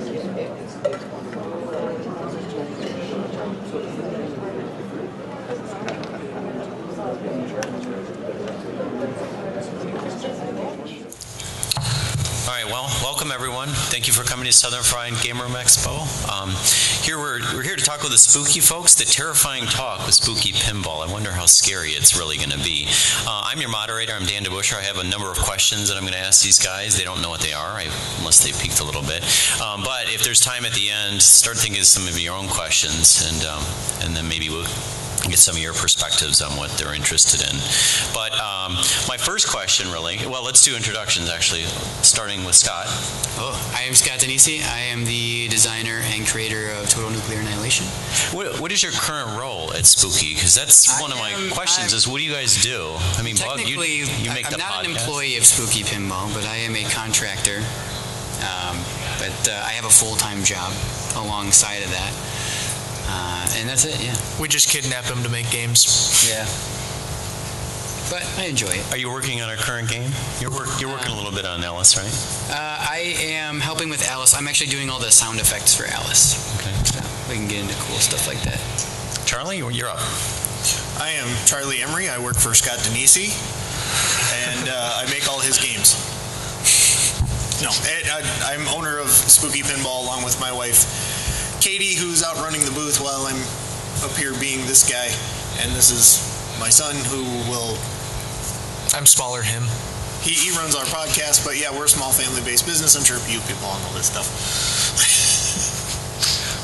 All right, well, welcome everyone. Thank you for coming to Southern Fried Game Room Expo. We're here to talk with the spooky folks, the terrifying talk with spooky pinball. I wonder how scary it's really going to be. I'm your moderator. I'm Dan DeBuscher. I have a number of questions that I'm going to ask these guys. They don't know what they are, unless they peeked a little bit. But if there's time at the end, start thinking of some of your own questions, and then maybe we'll get some of your perspectives on what they're interested in. But my first question, really, well, let's do introductions, actually, starting with Scott. Oh, I am Scott Denisi. I am the designer and creator of Total Nuclear Annihilation. What is your current role at Spooky? Because that's one of my questions is, what do you guys do? I mean, technically, you make I'm the not podcast. an employee of Spooky Pinball, but I am a contractor. But I have a full-time job alongside of that. And that's it, yeah. We just kidnap him to make games. Yeah. But I enjoy it. Are you working on a current game? You're working a little bit on Alice, right? I am helping with Alice. I'm actually doing all the sound effects for Alice. Okay. So we can get into cool stuff like that. Charlie, you're up. I am Charlie Emery. I work for Scott Denisi, and I make all his games. No, I'm owner of Spooky Pinball along with my wife, Katie, who's out running the booth while I'm up here being this guy, and this is my son who will... I'm smaller than him. He runs our podcast, but yeah, we're a small family-based business. I'm sure you people all know this stuff.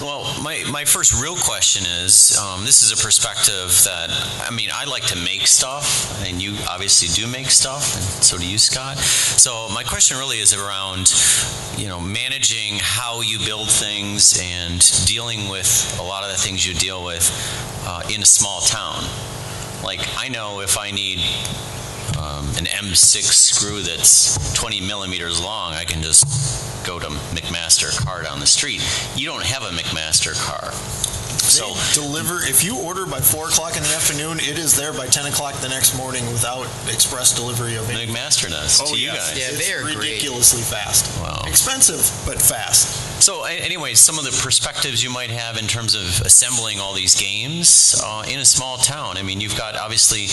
Well, my first real question is, this is a perspective that, I mean, I like to make stuff, and you obviously do make stuff, and so do you, Scott. So my question really is around, managing how you build things and dealing with a lot of the things you deal with in a small town. Like, I know if I need an M6 screw that's 20 millimeters long, I can just go to McMaster Car down the street. You don't have a McMaster Car. So deliver, if you order by 4 o'clock in the afternoon, it is there by 10 o'clock the next morning without express delivery of it. McMaster does to you guys. Yeah, they are ridiculously fast. Wow. Expensive, but fast. So anyways, some of the perspectives you might have in terms of assembling all these games in a small town. I mean, you've got obviously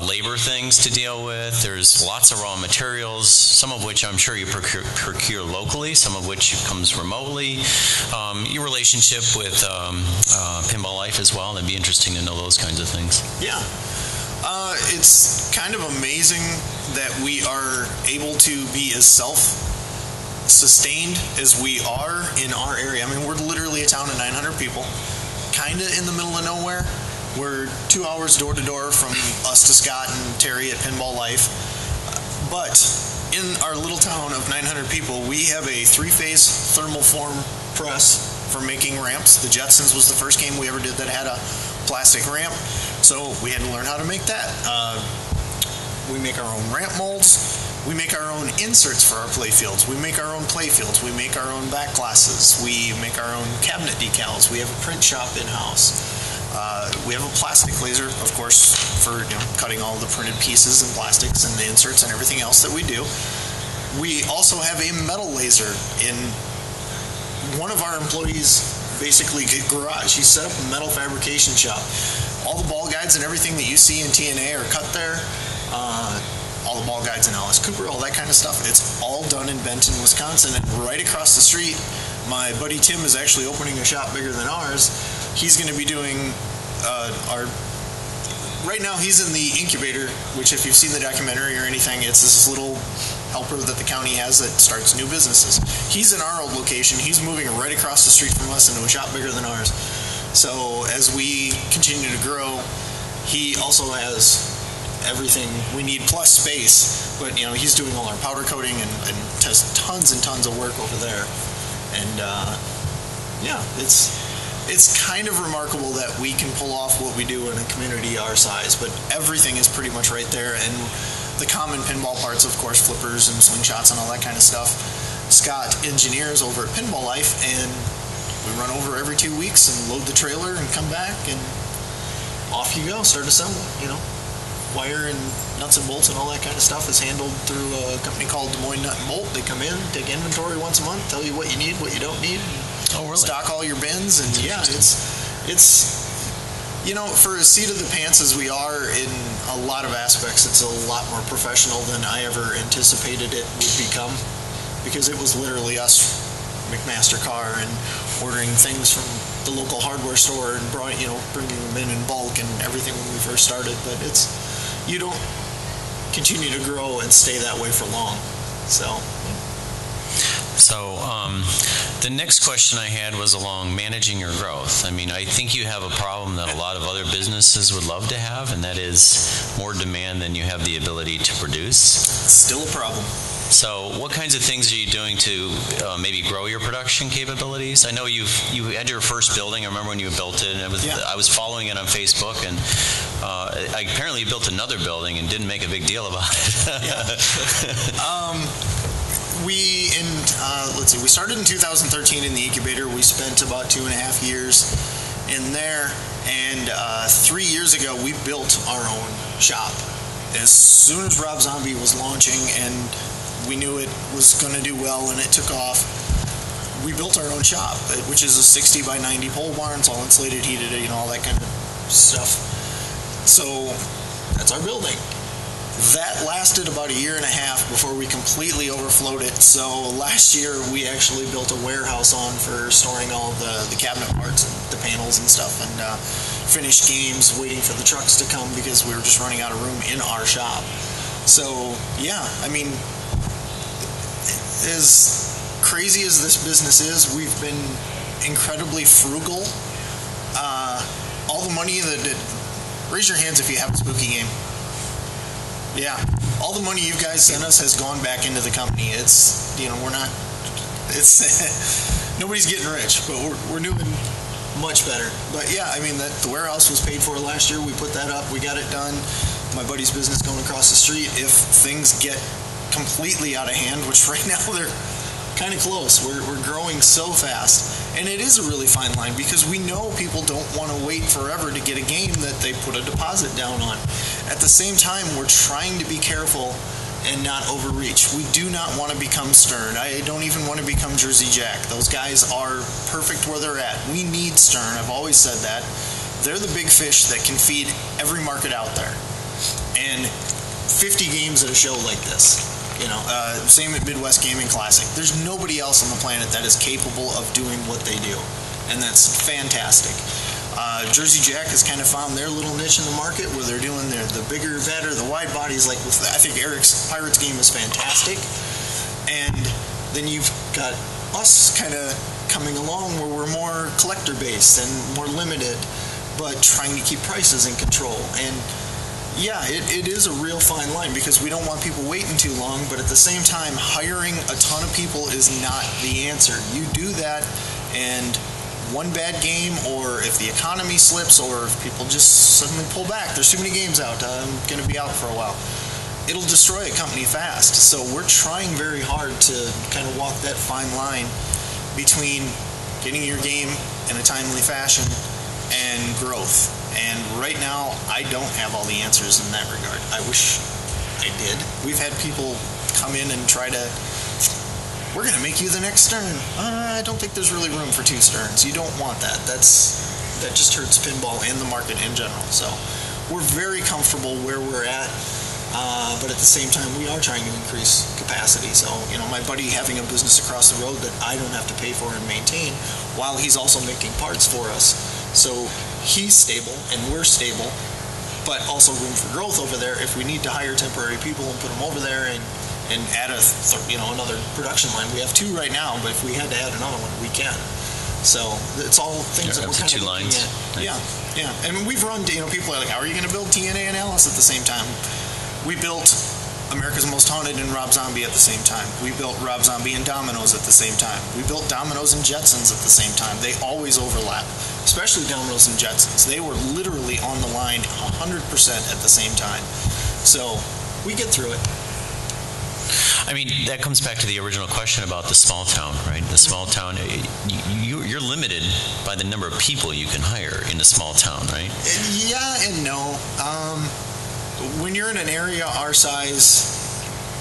labor things to deal with. There's lots of raw materials, some of which I'm sure you procure locally, some of which comes remotely. Your relationship with Pinball Life as well. It'd be interesting to know those kinds of things. Yeah. It's kind of amazing that we are able to be as self-sustained as we are in our area. I mean, we're literally a town of 900 people, kind of in the middle of nowhere. We're 2 hours door to door from us to Scott and Terry at Pinball Life. But in our little town of 900 people, we have a 3-phase thermoform press for making ramps. The Jetsons was the first game we ever did that had a plastic ramp, so we had to learn how to make that. We make our own ramp molds. We make our own inserts for our playfields. We make our own playfields. We make our own back glasses. We make our own cabinet decals. We have a print shop in-house. We have a plastic laser, of course, for cutting all the printed pieces and plastics and the inserts and everything else that we do. We also have a metal laser in one of our employees' basically garage. He set up a metal fabrication shop. All the ball guides and everything that you see in TNA are cut there. All the ball guides in Alice Cooper, all that kind of stuff. It's all done in Benton, Wisconsin. And right across the street, my buddy Tim is actually opening a shop bigger than ours. He's going to be doing right now he's in the incubator, which if you've seen the documentary or anything, it's this little helper that the county has that starts new businesses. He's in our old location. He's moving right across the street from us into a shop bigger than ours. So as we continue to grow, he also has everything we need plus space, but he's doing all our powder coating and has tons and tons of work over there. And it's kind of remarkable that we can pull off what we do in a community our size, but everything is pretty much right there. And the common pinball parts, of course, flippers and slingshots and all that kind of stuff, Scott engineers over at Pinball Life, and we run over every 2 weeks and load the trailer and come back and off you go, start assembling, wire and nuts and bolts and all that kind of stuff is handled through a company called Des Moines Nut and Bolt. They come in, take inventory once a month, tell you what you need, what you don't need. Oh, really? Stock all your bins, and yeah, it's for as seat of the pants as we are in a lot of aspects, it's a lot more professional than I ever anticipated it would become, because it was literally us, McMaster Car, and ordering things from the local hardware store and bringing them in bulk and everything when we first started. But you don't continue to grow and stay that way for long. So the next question I had was along managing your growth. I mean, I think you have a problem that a lot of other businesses would love to have, and that is more demand than you have the ability to produce. Still a problem. So what kinds of things are you doing to maybe grow your production capabilities? I know you had your first building. I remember when you built it, and I was following it on Facebook, and I apparently built another building and didn't make a big deal about it. We started in 2013 in the incubator. We spent about 2.5 years in there, and 3 years ago we built our own shop. As soon as Rob Zombie was launching and we knew it was going to do well and it took off, we built our own shop, which is a 60 by 90 pole barn. It's all insulated, heated, all that kind of stuff. So that's our building. That lasted about 1.5 years before we completely overflowed it. So last year we actually built a warehouse for storing all the cabinet parts and the panels and stuff, and finished games, waiting for the trucks to come because we were just running out of room in our shop. So yeah, I mean, as crazy as this business is, we've been incredibly frugal. All the money raise your hands if you have a spooky game. Yeah, all the money you guys sent us has gone back into the company. Nobody's getting rich, but we're doing much better. But yeah, I mean, the warehouse was paid for last year. We put that up. We got it done. My buddy's business going across the street. If things get completely out of hand, which right now they're kind of close. We're growing so fast, and it is a really fine line because we know people don't want to wait forever to get a game that they put a deposit down on. At the same time, we're trying to be careful and not overreach. We do not want to become Stern. I don't even want to become Jersey Jack. Those guys are perfect where they're at. We need Stern. I've always said that. They're the big fish that can feed every market out there. And 50 games at a show like this. Same at Midwest Gaming Classic. There's nobody else on the planet that is capable of doing what they do, and that's fantastic. Jersey Jack has kind of found their little niche in the market where they're doing the bigger, better, the wide bodies. Like I think Eric's Pirates game is fantastic, and then you've got us kind of coming along where we're more collector based and more limited, but trying to keep prices in control. And yeah, it is a real fine line because we don't want people waiting too long, but at the same time, hiring a ton of people is not the answer. You do that, and one bad game, or if the economy slips, or if people just suddenly pull back, there's too many games out, I'm going to be out for a while, it'll destroy a company fast. So we're trying very hard to kind of walk that fine line between getting your game in a timely fashion and growth. And right now, I don't have all the answers in that regard. I wish I did. We've had people come in and try to, we're going to make you the next Stern. I don't think there's really room for 2 Sterns. You don't want that. That just hurts pinball and the market in general. So we're very comfortable where we're at. But at the same time, we are trying to increase capacity. So, my buddy having a business across the road that I don't have to pay for and maintain, while he's also making parts for us. So he's stable and we're stable, but also room for growth over there if we need to hire temporary people and put them over there and add another production line. We have 2 right now, but if we had to add another one, we can. So it's all things that we're kind of looking at. Nice. Yeah. And we've run, people are like, how are you going to build TNA and Alice at the same time? We built America's Most Haunted and Rob Zombie at the same time. We built Rob Zombie and Dominoes at the same time. We built Dominoes and Jetsons at the same time. They always overlap, especially Dominoes and Jetsons. They were literally on the line 100% at the same time. So we get through it. I mean, that comes back to the original question about the small town, right? The small town, you're limited by the number of people you can hire in a small town, right? Yeah and no. when you're in an area our size,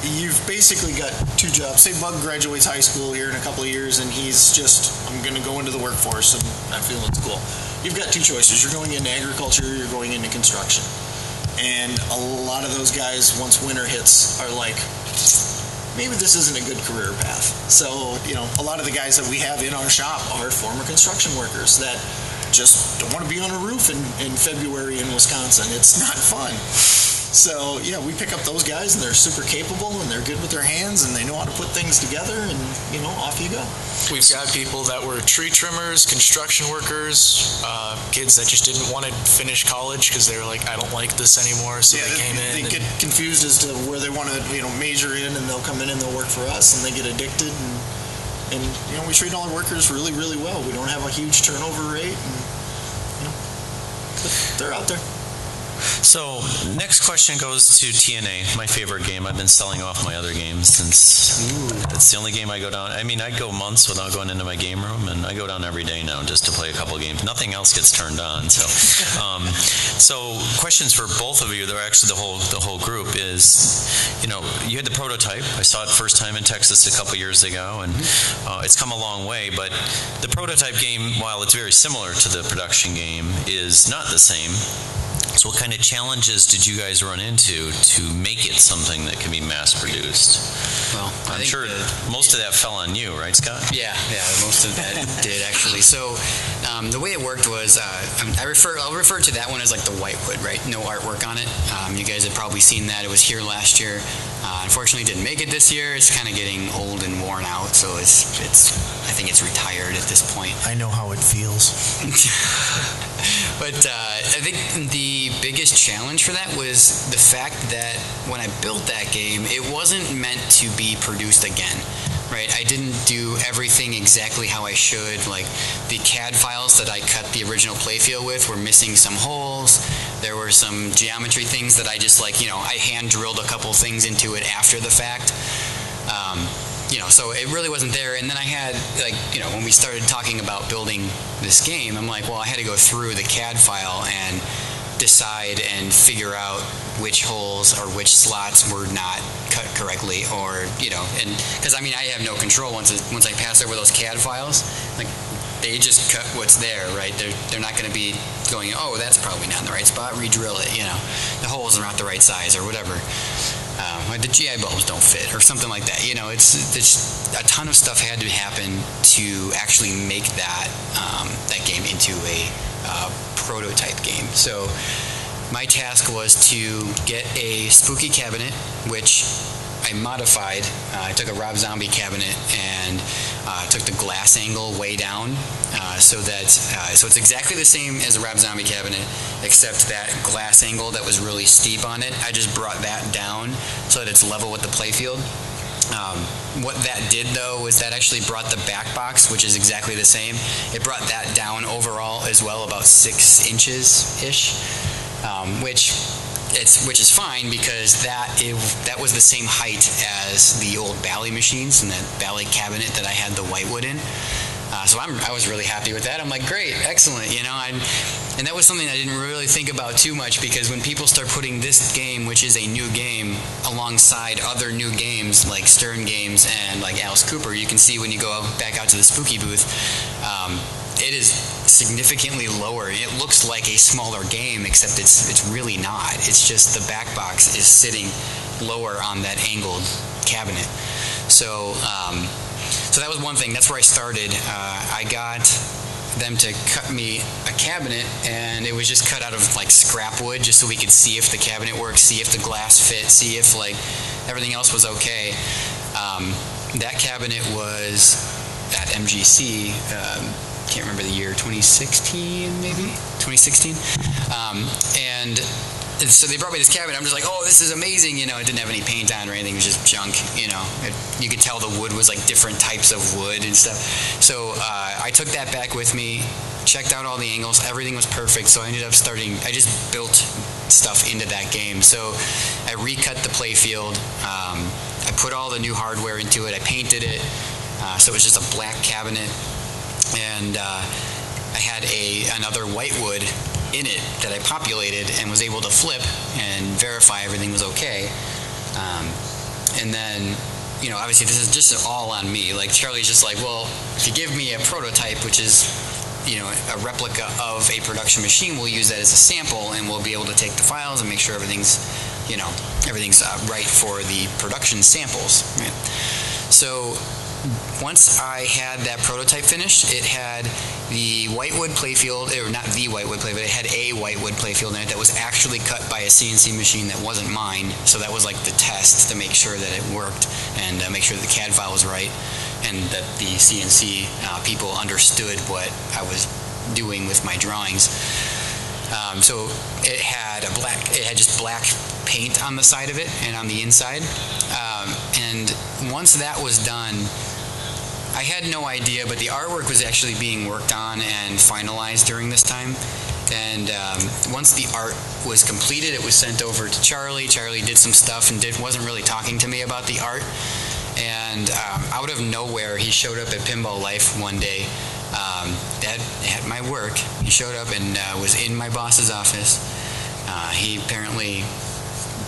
you've basically got two jobs. Say Bug graduates high school here in a couple of years, and he's just, I'm going to go into the workforce, and I feel it's cool. You've got two choices. You're going into agriculture, you're going into construction. And a lot of those guys, once winter hits, are like, maybe this isn't a good career path. So, a lot of the guys that we have in our shop are former construction workers that just don't want to be on a roof in February in Wisconsin. It's not fun. So, we pick up those guys, and they're super capable, and they're good with their hands, and they know how to put things together, and, off you go. We've got people that were tree trimmers, construction workers, kids that just didn't want to finish college because they were like, I don't like this anymore, so they came in. They get confused as to where they want to, major in, and they'll come in and they'll work for us, and they get addicted, and we treat all our workers really, really well. We don't have a huge turnover rate, and, but they're out there. So, next question goes to TNA, my favorite game. I've been selling off my other games since it's the only game I go down. I mean, I go months without going into my game room, and I go down every day now just to play a couple games. Nothing else gets turned on. So, so questions for both of you, they're actually the whole group is, you had the prototype. I saw it first time in Texas a couple years ago, and it's come a long way. But the prototype game, while it's very similar to the production game, is not the same. So what kind of challenges did you guys run into to make it something that can be mass produced? Well, I'm sure most of that fell on you, right, Scott? Yeah, most of that did actually. So the way it worked was, I'll refer to that one as like the whitewood, right? No artwork on it. You guys have probably seen that. It was here last year. Unfortunately, didn't make it this year. It's kind of getting old and worn out, so I think it's retired at this point. I know how it feels. But I think the biggest challenge for that was the fact that when I built that game, it wasn't meant to be produced again, right? I didn't do everything exactly how I should. Like the CAD files that I cut the original playfield with were missing some holes. There were some geometry things that I just I hand drilled a couple things into it after the fact. So it really wasn't there. And then I had, when we started talking about building this game, I'm like, well, I had to go through the CAD file and decide and figure out which holes or which slots were not cut correctly, or, and because, I have no control once I pass over those CAD files. Like, they just cut what's there, right? They're not going to be going, oh, that's probably not in the right spot, re-drill it, the holes are not the right size or whatever. The GI bulbs don't fit or something like that. It's a ton of stuff had to happen to actually make that game into a prototype game. So my task was to get a spooky cabinet, which I modified. I took a Rob Zombie cabinet and took the glass angle way down so it's exactly the same as a Rob Zombie cabinet, except that glass angle that was really steep on it, I just brought that down so that it's level with the playfield. What that did, though, was that actually brought the back box, which is exactly the same, it brought that down overall as well, about 6 inches-ish, which is fine because that was the same height as the old Bally machines and that Bally cabinet that I had the whitewood in. So I was really happy with that. I'm like, great, excellent, and that was something I didn't really think about too much, because when people start putting this game, which is a new game, alongside other new games like Stern Games and like Alice Cooper, you can see when you go back out to the spooky booth, it is significantly lower. It looks like a smaller game, except it's really not. It's just the back box is sitting lower on that angled cabinet. So that was one thing. That's where I started. I got them to cut me a cabinet, and it was just cut out of like scrap wood, just so we could see if the cabinet works, see if the glass fit, see if everything else was okay. That cabinet was at MGC. Can't remember the year, 2016 maybe? 2016. And so they brought me this cabinet. I'm just like, oh, this is amazing. It didn't have any paint on or anything. It was just junk. You could tell the wood was like different types of wood and stuff. So I took that back with me, checked out all the angles. Everything was perfect. So I ended up I just built stuff into that game. So I recut the playfield. I put all the new hardware into it. I painted it. So it was just a black cabinet. And I had another whitewood in it that I populated and was able to flip and verify everything was okay. And then, obviously this is just all on me. Like Charlie's just like, well, if you give me a prototype, which is, a replica of a production machine, we'll use that as a sample and we'll be able to take the files and make sure everything's right for the production samples. Right? So once I had that prototype finished, it had the whitewood playfield, or not the whitewood playfield, it had a whitewood playfield in it that was actually cut by a CNC machine that wasn't mine. So that was like the test to make sure that it worked and make sure that the CAD file was right and that the CNC people understood what I was doing with my drawings. So it had just black paint on the side of it and on the inside. And once that was done, I had no idea, but the artwork was actually being worked on and finalized during this time. And once the art was completed, it was sent over to Charlie. Charlie did some stuff and wasn't really talking to me about the art. And out of nowhere, he showed up at Pinball Life one day at my work. He showed up and was in my boss's office. He apparently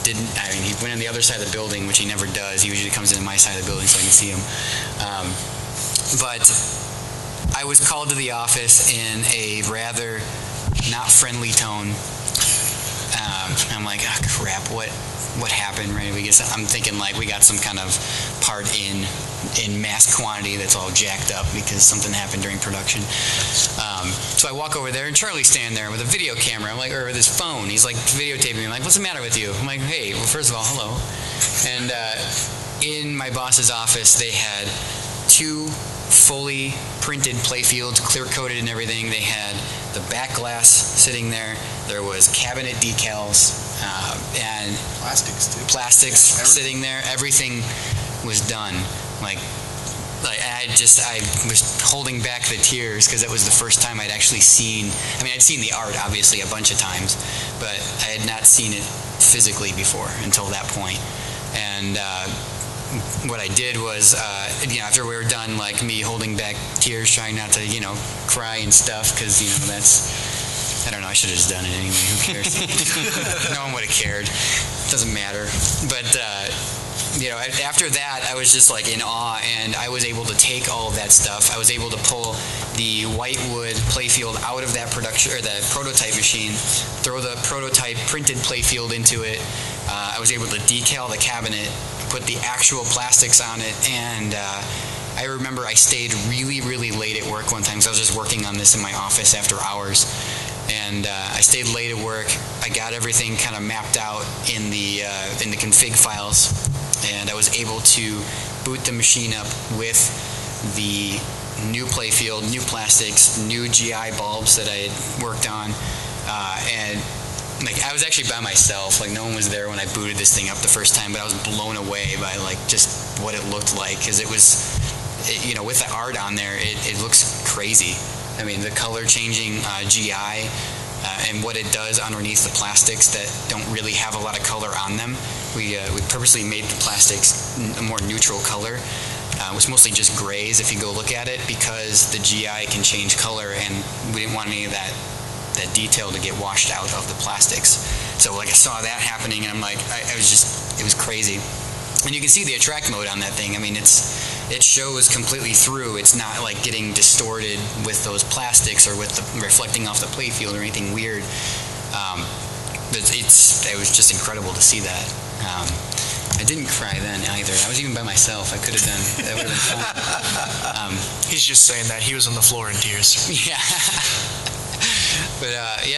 he went on the other side of the building, which he never does. He usually comes into my side of the building so I can see him. But I was called to the office in a rather not friendly tone. I'm like, oh crap, what happened, right? I'm thinking like we got some kind of part in mass quantity that's all jacked up because something happened during production. So I walk over there and Charlie's standing there with a video camera. I'm like, or with his phone. He's like videotaping me. I'm like, what's the matter with you? I'm like, hey, well, first of all, hello. And in my boss's office, they had 2 fully printed playfields, clear coated and everything. They had the back glass sitting there. There was cabinet decals and plastics sitting there. Everything was done. Like I was holding back the tears because that was the first time I'd actually seen. I'd seen the art obviously a bunch of times, but I had not seen it physically before until that point. And what I did was, after we were done, like me holding back tears, trying not to, cry and stuff, because, I don't know, I should have just done it anyway. Who cares? No one would have cared. Doesn't matter. But, after that, I was just like in awe, and I was able to take all of that stuff. I was able to pull the whitewood playfield out of that production, or the prototype machine, throw the prototype printed playfield into it. I was able to decal the cabinet, put the actual plastics on it, and I remember I stayed really, really late at work one time because I was just working on this in my office after hours, and I stayed late at work. I got everything kind of mapped out in the config files, and I was able to boot the machine up with the new playfield, new plastics, new GI bulbs that I had worked on, and I was actually by myself. Like no one was there when I booted this thing up the first time, but I was blown away by just what it looked like, because it was, with the art on there, it looks crazy. The color changing GI and what it does underneath the plastics that don't really have a lot of color on them. We purposely made the plastics a more neutral color. It was mostly just grays if you go look at it, because the GI can change color, and we didn't want any of that detail to get washed out of the plastics. So I saw that happening, and I'm like, it was crazy. And you can see the attract mode on that thing. It shows completely through. It's not like getting distorted with those plastics or with the reflecting off the playfield or anything weird. But it was just incredible to see that. I didn't cry then either. I was even by myself. That would have been fun. He's just saying that. He was on the floor in tears. Yeah. But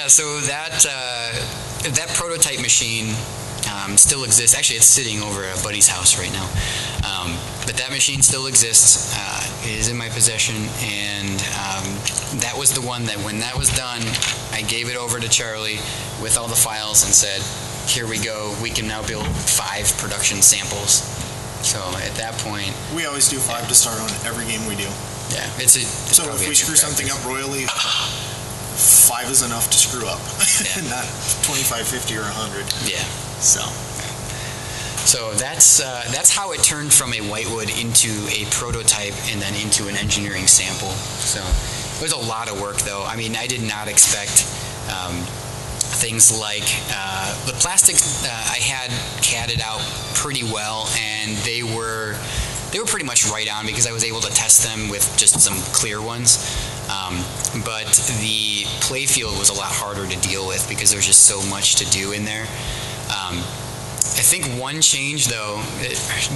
so that prototype machine still exists. Actually, it's sitting over a buddy's house right now. But that machine still exists. It is in my possession, and that was the one that when that was done, I gave it over to Charlie with all the files and said, here we go. We can now build 5 production samples. So at that point, we always do 5 to start on every game we do. Yeah, so if we screw something up royally, 5 is enough to screw up, not 25, 50, or 100. Yeah. So that's how it turned from a whitewood into a prototype and then into an engineering sample. So it was a lot of work, though. I did not expect things like the plastics I had CAD'd out pretty well, and they were pretty much right on because I was able to test them with just some clear ones. But the playfield was a lot harder to deal with because there's just so much to do in there. I think one change, though,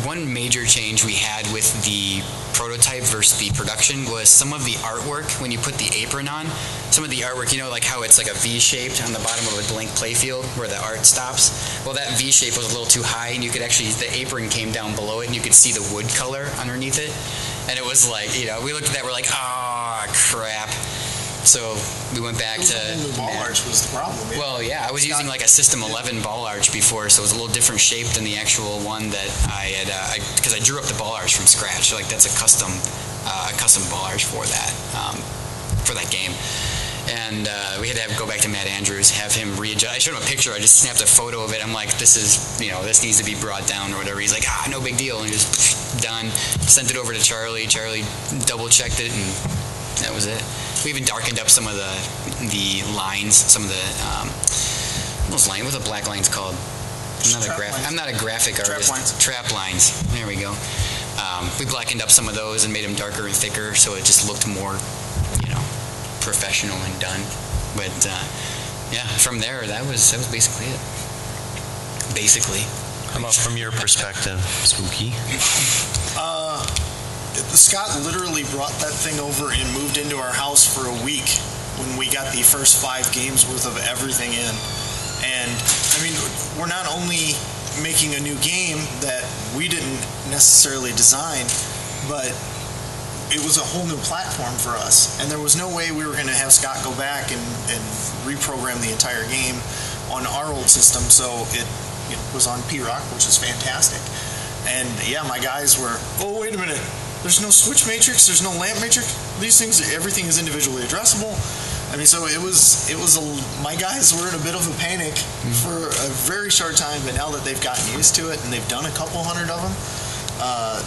one major change we had with the prototype versus the production was some of the artwork. When you put the apron on, some of the artwork, like how it's like a V-shaped on the bottom of a blank playfield where the art stops. Well, that V-shape was a little too high, and you could actually, the apron came down below it, and you could see the wood color underneath it. And it was like, we looked at that, we're like, ah, crap. So we went back to... The ball arch was the problem. Well, yeah, I was using like a System 11 ball arch before, so it was a little different shape than the actual one that I had, because I drew up the ball arch from scratch. So like that's a custom ball arch for that game. And we had to go back to Matt Andrews, have him readjust. I showed him a picture. I just snapped a photo of it. I'm like, this needs to be brought down or whatever. He's like, no big deal. And just done. Sent it over to Charlie. Charlie double-checked it, and that was it. We even darkened up some of the lines, some of the those lines. What's the black lines called? I'm not a graphic artist. Trap lines. There we go. We blackened up some of those and made them darker and thicker, so it just looked more, professional and done. But yeah, from there, that was basically it. Basically. How about from your perspective, Spooky? Scott literally brought that thing over and moved into our house for a week when we got the first 5 games worth of everything in. And, we're not only making a new game that we didn't necessarily design, but it was a whole new platform for us. And there was no way we were going to have Scott go back and reprogram the entire game on our old system, so it was on P-Rock, which is fantastic. And, yeah, my guys were, oh, wait a minute. There's no switch matrix. There's no lamp matrix. These things, everything is individually addressable. So it was my guys were in a bit of a panic for a very short time, but now that they've gotten used to it and they've done a couple hundred of them,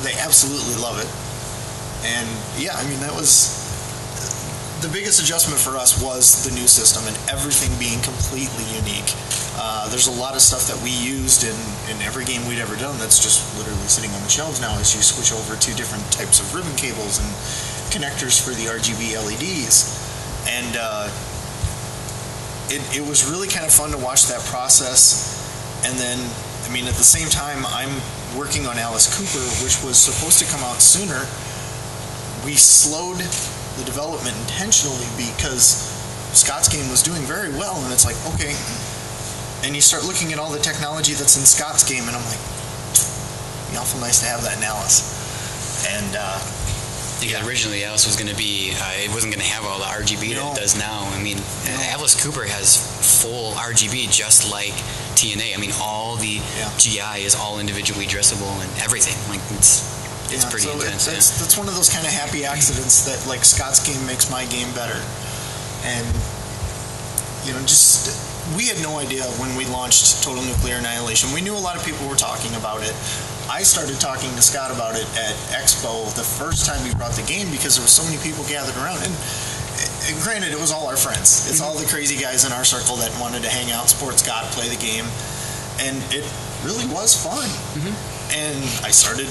they absolutely love it. And yeah, that was the biggest adjustment for us was the new system and everything being completely unique. There's a lot of stuff that we used in every game we'd ever done that's just literally sitting on the shelves now as you switch over to different types of ribbon cables and connectors for the RGB LEDs. And it was really kind of fun to watch that process. And then, at the same time, I'm working on Alice Cooper, which was supposed to come out sooner. We slowed the development intentionally because Scott's game was doing very well, and it's like, okay. And you start looking at all the technology that's in Scott's game, and I'm like, it'd be awful nice to have that in Alice. And originally Alice was going to be, it wasn't going to have all the RGB that it does now. Alice Cooper has full RGB just like TNA. All the GI is all individually addressable and everything. It's pretty intense. That's one of those kind of happy accidents that Scott's game makes my game better. And we had no idea when we launched Total Nuclear Annihilation. We knew a lot of people were talking about it. I started talking to Scott about it at Expo the first time we brought the game because there were so many people gathered around. And granted, it was all our friends. It's all the crazy guys in our circle that wanted to hang out, support Scott, play the game. And it really was fun. And I started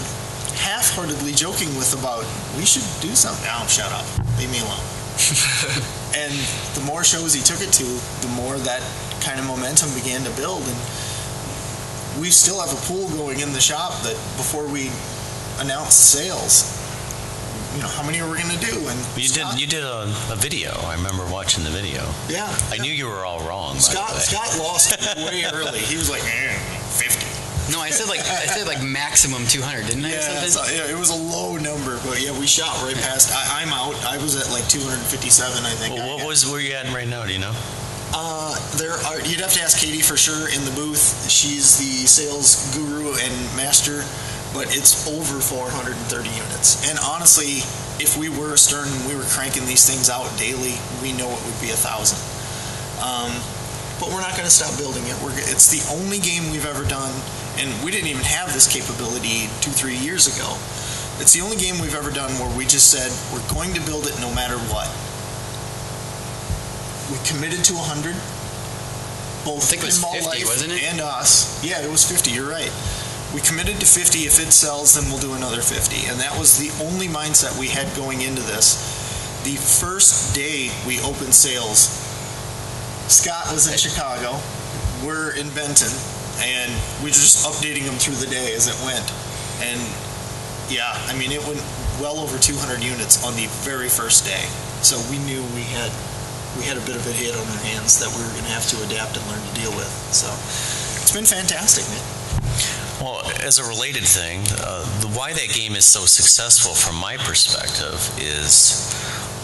half-heartedly joking about, we should do something. Oh, shut up. Leave me alone. And the more shows he took it to, the more that kind of momentum began to build. And we still have a pool going in the shop that before we announced sales, how many are we going to do? And you did a video. I remember watching the video. Yeah. I knew you were all wrong. Scott lost way early. He was like, 50. No, I said maximum 200, didn't I? Yeah, it was a low number, but yeah, we shot right past. I'm out. I was at 257, I think. Well, where you at right now? Do you know? You'd have to ask Katie for sure in the booth. She's the sales guru and master, but it's over 430 units. And honestly, if we were Stern and we were cranking these things out daily, we know it would be 1,000. But we're not going to stop building it. It's the only game we've ever done, and we didn't even have this capability 2-3 years ago. It's the only game we've ever done where we just said, we're going to build it no matter what. We committed to 100, both I think it was Pinball 50, Life wasn't it? and us. Yeah, it was 50. You're right. We committed to 50. If it sells, then we'll do another 50. And that was the only mindset we had going into this. The first day we opened sales, Scott was in Chicago. We're in Benton. And we were just updating them through the day as it went. And yeah, I mean, it went well over 200 units on the very first day. So we knew we had a bit of a hit on our hands that we were going to have to adapt and learn to deal with. So it's been fantastic, man. Well, as a related thing, why that game is so successful from my perspective is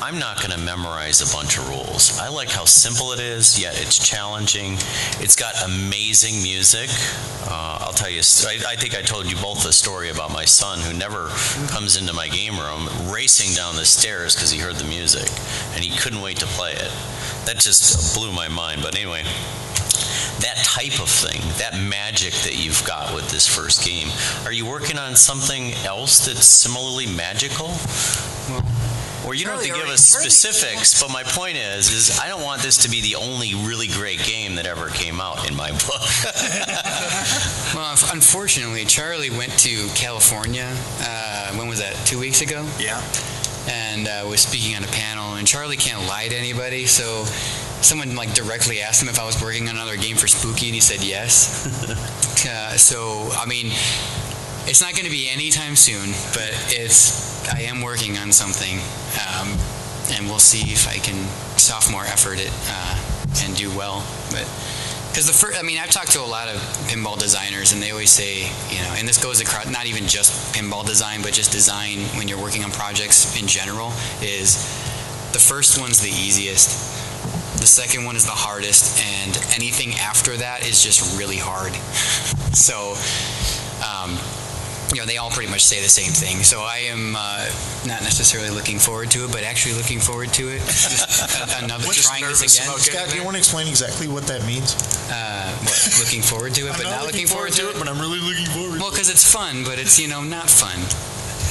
I'm not going to memorize a bunch of rules. I like how simple it is, yet it's challenging. It's got amazing music. I'll tell you, I think I told you both a story about my son who never comes into my game room racing down the stairs because he heard the music, and he couldn't wait to play it. That just blew my mind. But anyway, that type of thing, that magic that you've got with this first game, are you working on something else that's similarly magical? Well, Or you don't have to Charlie give already- us specifics, but my point is I don't want this to be the only really great game that ever came out in my book. Well, unfortunately, Charlie went to California. When was that? 2 weeks ago? Yeah. And was speaking on a panel. And Charlie can't lie to anybody, so someone like directly asked him if I was working on another game for Spooky, and he said yes. So I mean, it's not going to be anytime soon, but I am working on something, and we'll see if I can sophomore effort it and do well. But because I've talked to a lot of pinball designers, and they always say, and this goes across not even just pinball design, but just design when you're working on projects in general, is the first one's the easiest, the second one is the hardest, and anything after that is just really hard. So, they all pretty much say the same thing. So I am not necessarily looking forward to it, but actually looking forward to it. Another trying this again. Scott, do you want to explain exactly what that means? What, looking forward to it, but not looking forward to it? But I'm really looking forward Well, because it's fun, but it's, not fun.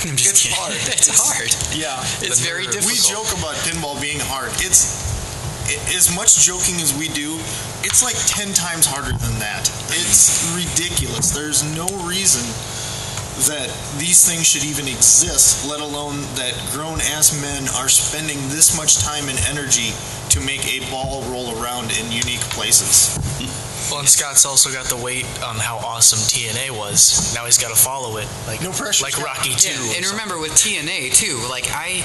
I'm just kidding. Hard. It's hard. Yeah. It's very difficult. We joke about pinball being hard. As much joking as we do, it's like 10 times harder than that. It's ridiculous. There's no reason that these things should even exist, let alone that grown-ass men are spending this much time and energy to make a ball roll around in unique places. Well, and Scott's also got the weight on how awesome TNA was. Now he's got to follow it. Like, no pressure, Like Scott. Rocky 2. Yeah, and remember with TNA too, like I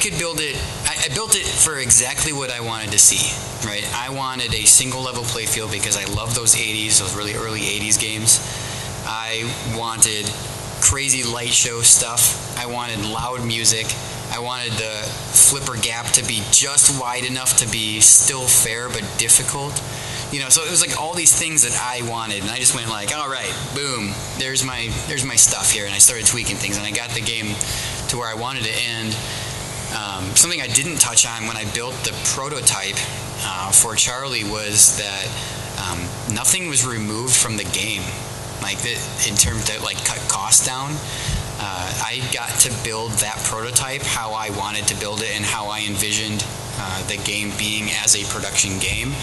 could build it. I built it for exactly what I wanted to see. Right, I wanted a single level playfield because I love those those really early '80s games. I wanted crazy light show stuff. I wanted loud music. I wanted the flipper gap to be just wide enough to be still fair but difficult. So it was like all these things that I wanted, and I just went like, all right, boom, there's my stuff here, and I started tweaking things, and I got the game to where I wanted to end. Something I didn't touch on when I built the prototype for Charlie was that nothing was removed from the game, in terms of cut costs down. I got to build that prototype how I wanted to build it and how I envisioned the game being as a production game.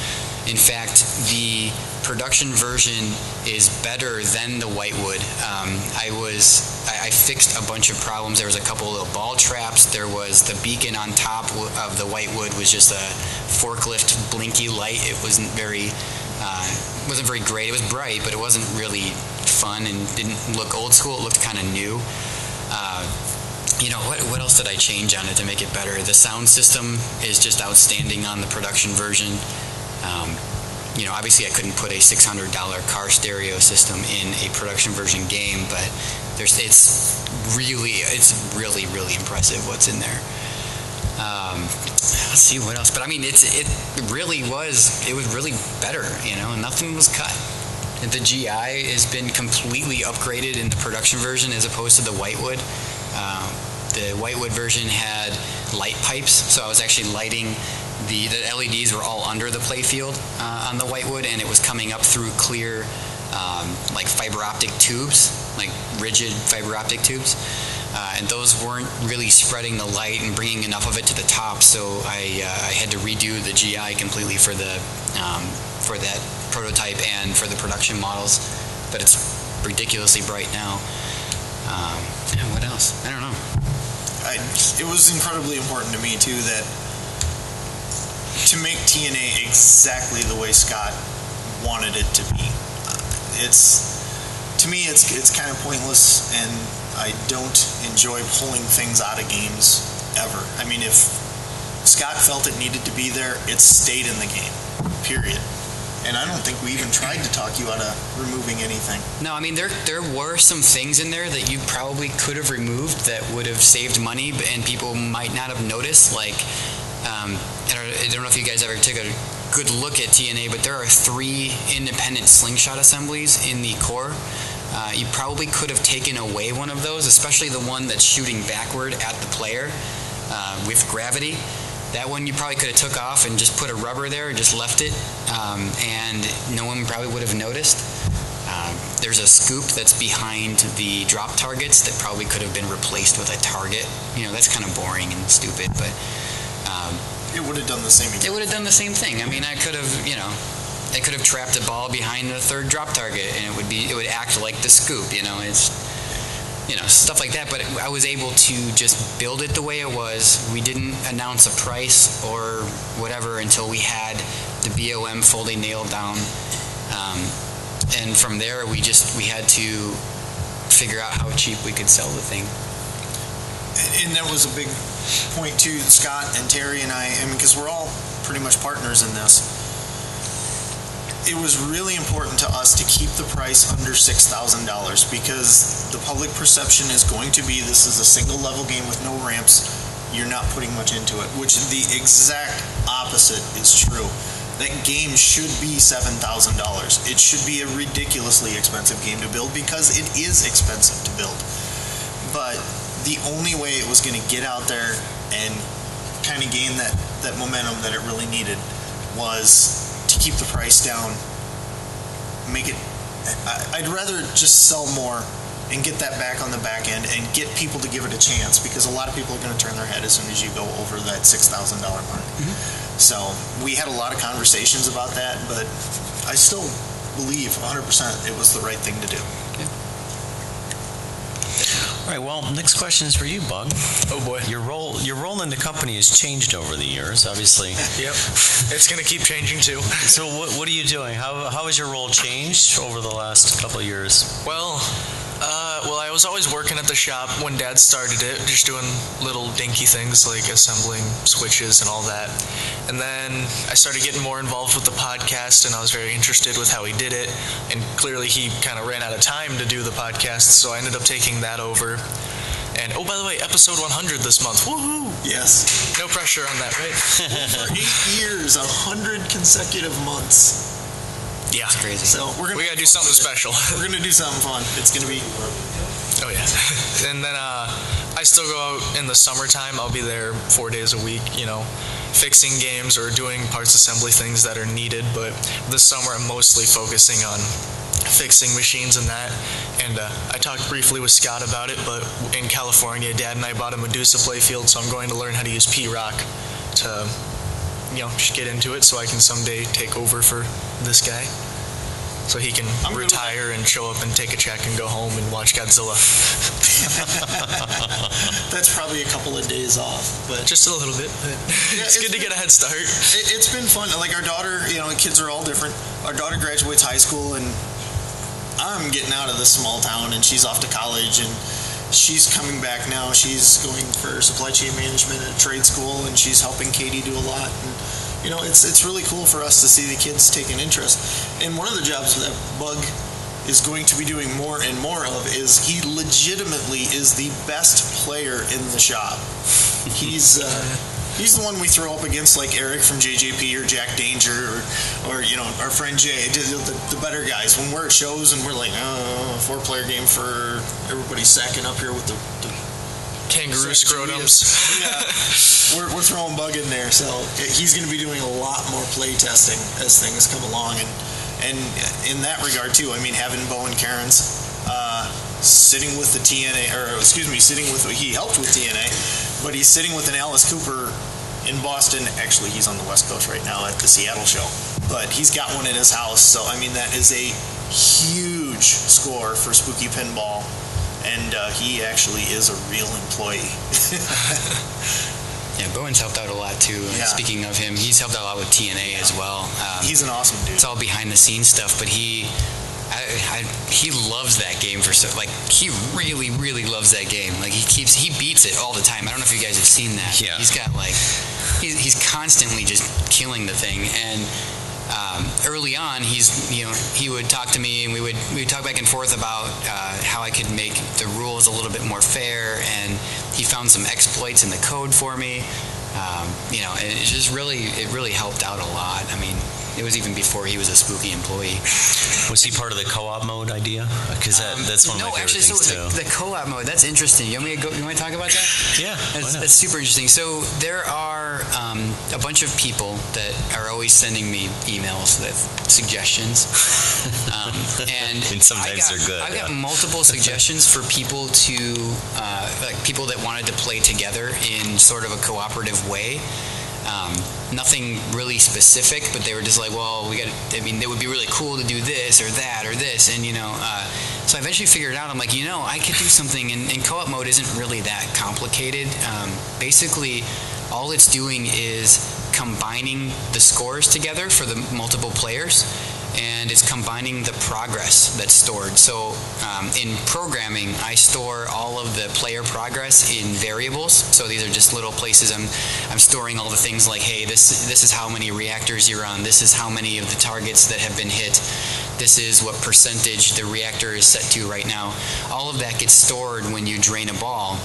In fact, the production version is better than the Whitewood. I fixed a bunch of problems. There was a couple of little ball traps. There was the beacon on top of the Whitewood was just a forklift blinky light. It wasn't very great. It was bright, but it wasn't really fun and didn't look old school. It looked kind of new. What else did I change on it to make it better? The sound system is just outstanding on the production version. Obviously I couldn't put a $600 car stereo system in a production version game, but it's really impressive what's in there. Let's see what else. But it was really better. Nothing was cut. The GI has been completely upgraded in the production version as opposed to the Whitewood. The Whitewood version had light pipes, so I was actually lighting the LEDs were all under the playfield on the Whitewood, and it was coming up through clear fiber optic tubes, like rigid fiber optic tubes. and those weren't really spreading the light and bringing enough of it to the top. So I had to redo the GI completely for that prototype and for the production models. But it's ridiculously bright now. What else? I don't know. It was incredibly important to me too that to make TNA exactly the way Scott wanted it to be. To me, it's kind of pointless, and I don't enjoy pulling things out of games ever. I mean, if Scott felt it needed to be there, it stayed in the game, period. And I don't think we even tried to talk you out of removing anything. No, I mean, there were some things in there that you probably could have removed that would have saved money, and people might not have noticed. Like, I don't know if you guys ever took a good look at TNA, but there are 3 independent slingshot assemblies in the core. You probably could have taken away one of those, especially the one that's shooting backward at the player with gravity. That one you probably could have took off and just put a rubber there and just left it, and no one probably would have noticed. There's a scoop that's behind the drop targets that probably could have been replaced with a target. That's kind of boring and stupid, but it would have done the same. It would have done the same thing. I mean, I could have, I could have trapped a ball behind the 3rd drop target, and it would act like the scoop. It's stuff like that. But I was able to just build it the way it was. We didn't announce a price or whatever until we had the BOM fully nailed down, and from there we had to figure out how cheap we could sell the thing. And that was a big point too, Scott and Terry and I mean, because we're all pretty much partners in this. It was really important to us to keep the price under $6,000 because the public perception is going to be this is a single level game with no ramps. You're not putting much into it, which the exact opposite is true. That game should be $7,000. It should be a ridiculously expensive game to build because it is expensive to build. But the only way it was going to get out there and kind of gain that momentum that it really needed was to keep the price down, make it. I'd rather just sell more and get that back on the back end and get people to give it a chance because a lot of people are going to turn their head as soon as you go over that $6,000 mark. Mm-hmm. So we had a lot of conversations about that, but I still believe 100% it was the right thing to do. Yeah. All right, well, next question is for you, Bug. Oh, boy. Your role in the company has changed over the years, obviously. Yep. It's going to keep changing, too. So what are you doing? How has your role changed over the last couple of years? Well, I was always working at the shop when Dad started it, just doing little dinky things like assembling switches and all that. And then I started getting more involved with the podcast, and I was very interested with how he did it. And clearly he kind of ran out of time to do the podcast, so I ended up taking that over. And, oh, by the way, episode 100 this month. Woohoo! Yes. No pressure on that, right? For 8 years, 100 consecutive months. Yeah. It's crazy. So we got to do something special. We're going to do something fun. It's going to be... Oh, yeah. And then I still go out in the summertime. I'll be there 4 days a week, fixing games or doing parts assembly things that are needed. But this summer I'm mostly focusing on fixing machines and that. And I talked briefly with Scott about it, but in California, Dad and I bought a Medusa playfield, so I'm going to learn how to use P-Rock to, just get into it so I can someday take over for this guy. So he can retire and show up and take a check and go home and watch Godzilla. That's probably a couple of days off, but just a little bit. It's good to get a head start. It's been fun. Like our daughter, kids are all different. Our daughter graduates high school, and I'm getting out of this small town, and she's off to college, and she's coming back now. She's going for supply chain management at a trade school, and she's helping Katie do a lot. And, it's really cool for us to see the kids take an interest. And one of the jobs that Bug is going to be doing more and more of is he legitimately is the best player in the shop. He's the one we throw up against, like Eric from JJP or Jack Danger or our friend Jay, the better guys. When we're at shows and we're like, 4-player game for everybody sacking up here with the kangaroo scrotums. Yeah, we're throwing Bug in there, so he's going to be doing a lot more play testing as things come along, and in that regard too. I mean, having Bo and Karen's sitting with the TNA, or excuse me, he helped with TNA, but he's sitting with an Alice Cooper in Boston. Actually, he's on the West Coast right now at the Seattle show, but he's got one in his house. So, I mean, that is a huge score for Spooky Pinball, and he actually is a real employee. Yeah, Bowen's helped out a lot too. Yeah. Speaking of him, he's helped out a lot with TNA as well. He's an awesome dude. It's all behind the scenes stuff, but he loves that game he really, really loves that game. Like he beats it all the time. I don't know if you guys have seen that. Yeah. He's got he's constantly just killing the thing. And early on, he would talk to me, and we would talk back and forth about how I could make the rules a little bit more fair, and he found some exploits in the code for me. And it really helped out a lot. I mean, it was even before he was a Spooky employee. Was he part of the co-op mode idea? Because that's one of my favorite things too. The co-op mode, that's interesting. You want to talk about that? Yeah, that's super interesting. So there are a bunch of people that are always sending me emails with suggestions, and sometimes they're good. I've got multiple suggestions for people people that wanted to play together in sort of a cooperative way. Nothing really specific, but they were just like, well, it would be really cool to do this or that or this. And, so I eventually figured it out. I'm like, I could do something, and co-op mode isn't really that complicated. Basically, all it's doing is combining the scores together for the multiple players, and it's combining the progress that's stored. So in programming, I store all of the player progress in variables. So these are just little places I'm storing all the things like, hey, this is how many reactors you're on. This is how many of the targets that have been hit. This is what percentage the reactor is set to right now. All of that gets stored when you drain a ball.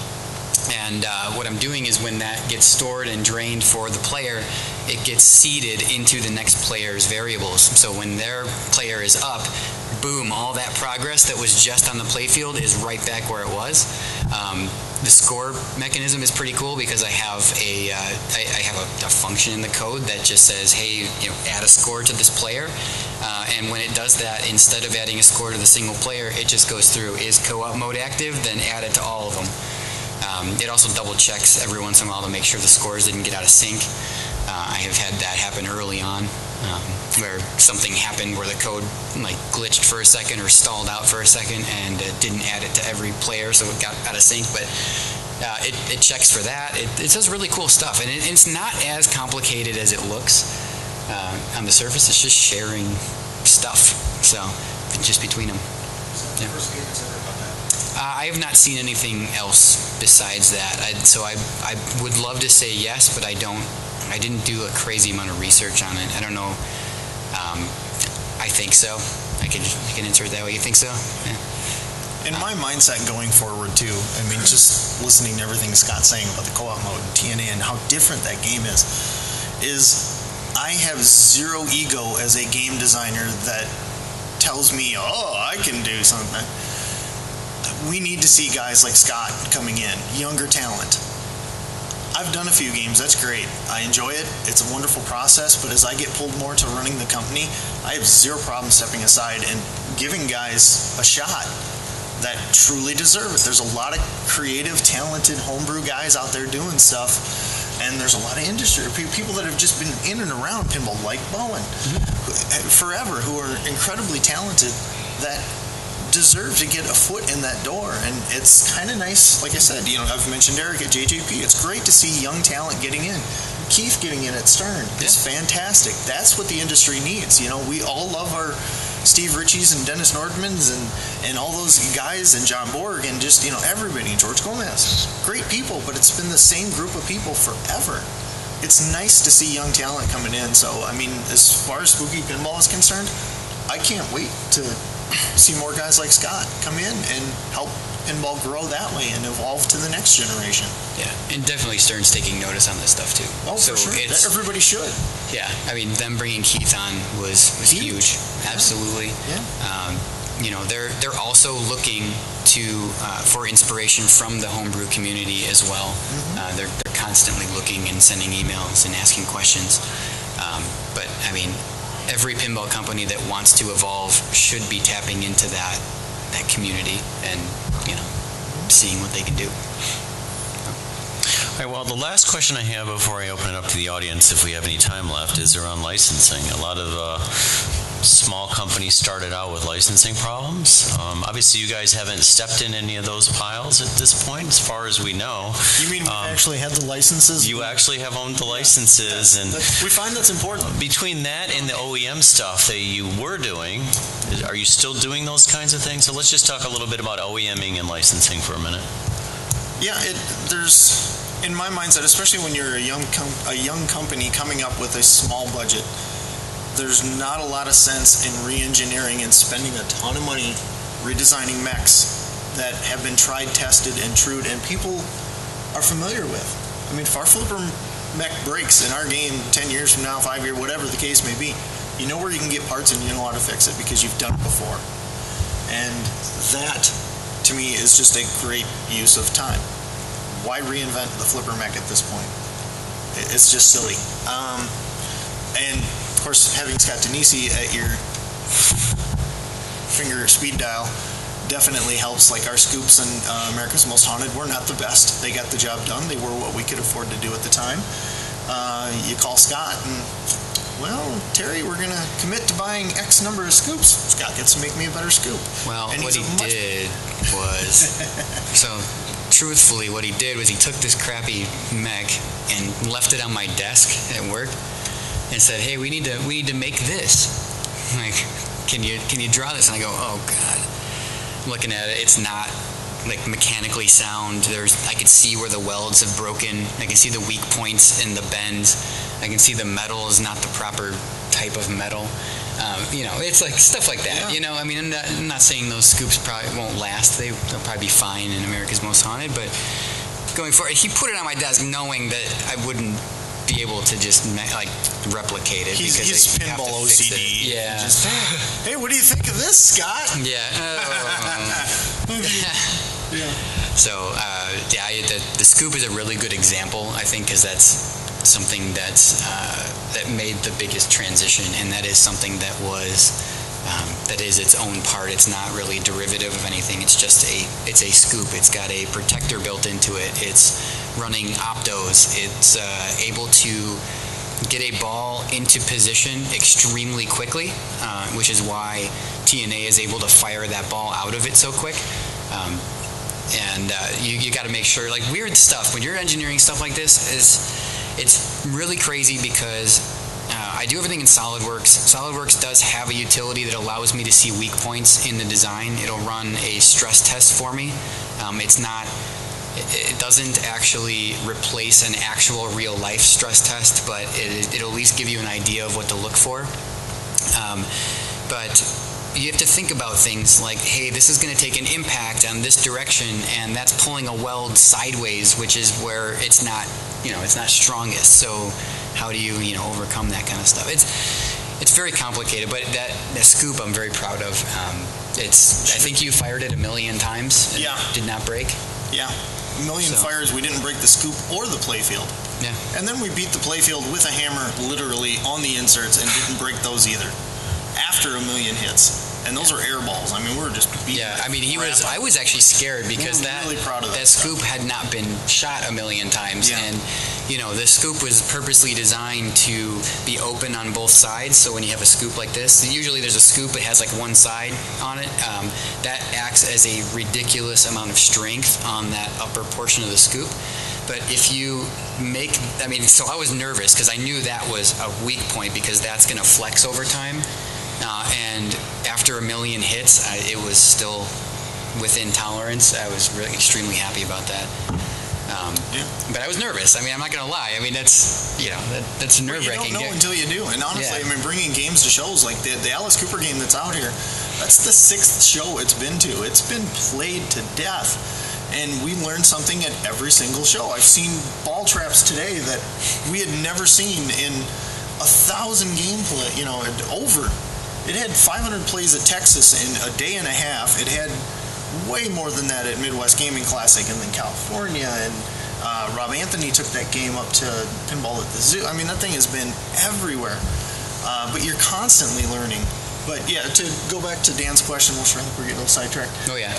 And what I'm doing is when that gets stored and drained for the player, it gets seeded into the next player's variables. So when their player is up, boom, all that progress that was just on the playfield is right back where it was. The score mechanism is pretty cool because I have a function in the code that just says, hey, add a score to this player. And when it does that, instead of adding a score to the single player, it just goes through, is co-op mode active? Then add it to all of them. It also double checks every once in a while to make sure the scores didn't get out of sync. I have had that happen early on, where something happened where the code glitched for a second or stalled out for a second, and it didn't add it to every player, so it got out of sync. But it checks for that. It does really cool stuff, and it's not as complicated as it looks on the surface. It's just sharing stuff, so just between them. Yeah. I have not seen anything else besides that. So I would love to say yes, but I didn't do a crazy amount of research on it. I don't know. I think so. I can answer it that way. You think so? Yeah. In my mindset going forward too, I mean, just listening to everything Scott's saying about the co-op mode and TNA and how different that game is I have zero ego as a game designer that tells me, oh, I can do something. We need to see guys like Scott coming in, younger talent. I've done a few games, that's great. I enjoy it, it's a wonderful process, but as I get pulled more to running the company, I have zero problem stepping aside and giving guys a shot that truly deserve it. There's a lot of creative, talented homebrew guys out there doing stuff, and there's a lot of industry, people that have just been in and around pinball, like Bowen, forever, who are incredibly talented, that deserve to get a foot in that door. And it's kind of nice, like I said, I've mentioned Eric at JJP. It's great to see young talent getting in. Keith getting in at Stern is fantastic. That's what the industry needs. We all love our Steve Ritchies and Dennis Nordmans and all those guys, and John Borg, and just everybody, George Gomez. Great people, but it's been the same group of people forever. It's nice to see young talent coming in. So I mean, as far as Spooky Pinball is concerned, I can't wait to see more guys like Scott come in and help pinball grow that way and evolve to the next generation. Yeah, and definitely Stern's taking notice on this stuff too. Oh, so for sure. Everybody should. Yeah, I mean, them bringing Keith on was huge. Absolutely. Yeah. They're also looking for inspiration from the homebrew community as well. They're constantly looking and sending emails and asking questions. But I mean, every pinball company that wants to evolve should be tapping into that that community and, seeing what they can do. All right, well, the last question I have before I open it up to the audience, if we have any time left, is around licensing. A lot of small companies started out with licensing problems. Obviously, you guys haven't stepped in any of those piles at this point, as far as we know. You mean we actually had the licenses? You actually have owned the licenses. And we find that's important. Between that and the OEM stuff that you were doing, are you still doing those kinds of things? So let's just talk a little bit about OEMing and licensing for a minute. Yeah, there's... In my mindset, especially when you're a young company coming up with a small budget, there's not a lot of sense in re-engineering and spending a ton of money redesigning mechs that have been tried, tested, and trued, and people are familiar with. I mean, if our flipper mech breaks in our game 10 years from now, 5 years, whatever the case may be, you know where you can get parts and you know how to fix it because you've done it before. And that, to me, is just a great use of time. Why reinvent the flipper mech at this point? It's just silly. And of course, having Scott Denisi at your finger speed dial definitely helps. Like our scoops and America's Most Haunted were not the best. They got the job done. They were what we could afford to do at the time. You call Scott and, well, Terry, we're going to commit to buying X number of scoops. Scott gets to make me a better scoop. Well, and what he did was, truthfully, what he did was he took this crappy mech and left it on my desk at work and said, "Hey, we need to make this. Like, can you draw this?" And I go, "Oh God." Looking at it, it's not like mechanically sound. I could see where the welds have broken. I can see the weak points in the bends. I can see the metal is not the proper type of metal. It's like stuff like that. Yeah. I mean, I'm not saying those scoops probably won't last. They'll probably be fine in America's Most Haunted, but going forward, he put it on my desk knowing that I wouldn't be able to just replicate it. He's pinball OCD. Yeah. Just, hey, what do you think of this, Scott? Yeah. Yeah. So, the scoop is a really good example, I think, because that's something that made the biggest transition, and that is something that is its own part. It's not really derivative of anything. It's just a scoop. It's got a protector built into it. It's running optos. It's able to get a ball into position extremely quickly, which is why TNA is able to fire that ball out of it so quick. You got to make sure, like, weird stuff when you're engineering stuff like this it's really crazy because I do everything in SolidWorks. SolidWorks does have a utility that allows me to see weak points in the design. It'll run a stress test for me. It doesn't actually replace an actual real life stress test, but it'll at least give you an idea of what to look for. But you have to think about things like, hey, this is going to take an impact on this direction, and that's pulling a weld sideways, which is where it's not strongest. So how do you overcome that kind of stuff? It's very complicated, but that scoop I'm very proud of. I think you fired it 1 million times. And it did not break. Yeah, 1 million fires. We didn't break the scoop or the playfield. Yeah. And then we beat the playfield with a hammer, literally on the inserts, and didn't break those either. After 1 million hits, and those are air balls. I mean, we were just beating. Yeah, I mean, I was actually scared because really proud of that scoop had not been shot 1 million times, and the scoop was purposely designed to be open on both sides. So when you have a scoop like this, usually there's a scoop that has like one side on it. That acts as a ridiculous amount of strength on that upper portion of the scoop. But if you so I was nervous because I knew that was a weak point because that's going to flex over time. And after 1 million hits, it was still within tolerance. I was really extremely happy about that. But I was nervous. I mean, I'm not going to lie. I mean, that's nerve-wracking. You don't know until you do. And honestly, I mean, bringing games to shows like the Alice Cooper game that's out here, that's the 6th show it's been to. It's been played to death. And we learned something at every single show. I've seen ball traps today that we had never seen in 1,000 gameplay, over. It had 500 plays at Texas in a day and a half. It had way more than that at Midwest Gaming Classic and then California. And Rob Anthony took that game up to Pinball at the Zoo. I mean, that thing has been everywhere. But you're constantly learning. But yeah, to go back to Dan's question, which I think we're getting a little sidetracked. Oh, yeah.